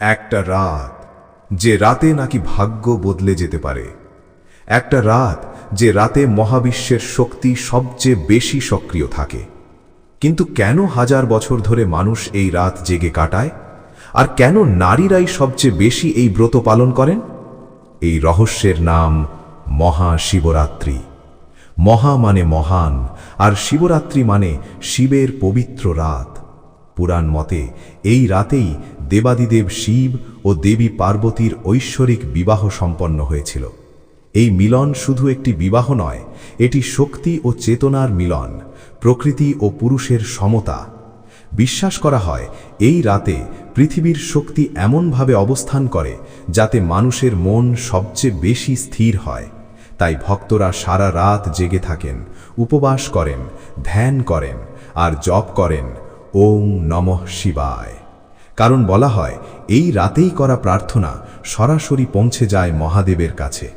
একটা রাত, যে রাতে নাকি ভাগ্য বদলে যেতে পারে। একটা রাত, যে রাতে মহাবিশ্বের শক্তি সবচেয়ে বেশি সক্রিয় থাকে। কিন্তু কেন হাজার বছর ধরে মানুষ এই রাত জেগে কাটায়? আর কেন নারীরাই সবচেয়ে বেশি এই ব্রত পালন করেন? এই রহস্যের নাম মহাশিবরাত্রি। মহা মানে মহান, আর শিবরাত্রি মানে শিবের পবিত্র রাত। পুরাণ মতে এই রাতেই দেবাদিদেব শিব ও দেবী পার্বতীর ঐশ্বরিক বিবাহ সম্পন্ন হয়েছিল। এই মিলন শুধু একটি বিবাহ নয়, এটি শক্তি ও চেতনার মিলন, প্রকৃতি ও পুরুষের সমতা। বিশ্বাস করা হয় এই রাতে পৃথিবীর শক্তি এমনভাবে অবস্থান করে যাতে মানুষের মন সবচেয়ে বেশি স্থির হয়। তাই ভক্তরা সারা রাত জেগে থাকেন, উপবাস করেন, ধ্যান করেন আর জপ করেন ওম নমঃ শিবায়। কারণ বলা হয় এই রাতেই করা প্রার্থনা সরাসরি পৌঁছে যায় মহাদেবের কাছে।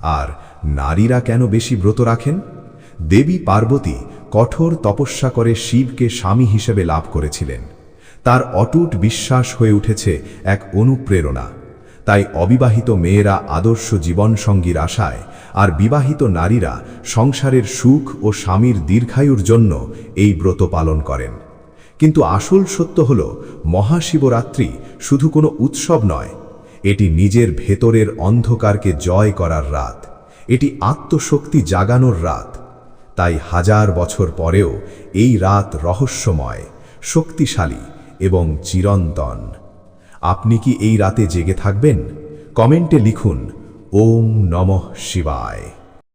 আর নারীরা কেন বেশি ব্রত রাখেন? দেবী পার্বতী কঠোর তপস্যা করে শিবকে স্বামী হিসেবে লাভ করেছিলেন। তার অটুট বিশ্বাস হয়ে উঠেছে এক অনুপ্রেরণা। তাই অবিবাহিত মেয়েরা আদর্শ জীবনসঙ্গীর আশায়, আর বিবাহিত নারীরা সংসারের সুখ ও স্বামীর দীর্ঘায়ুর জন্য এই ব্রত পালন করেন। কিন্তু আসল সত্য হল, মহাশিবরাত্রি শুধু কোনো উৎসব নয়, এটি নিজের ভেতরের অন্ধকারকে জয় করার রাত। এটি আত্মশক্তি জাগানোর রাত। তাই হাজার বছর পরেও এই রাত রহস্যময়, শক্তিশালী এবং চিরন্তন। আপনি কি এই রাতে জেগে থাকবেন? কমেন্টে লিখুন ওম নমঃ শিবায়।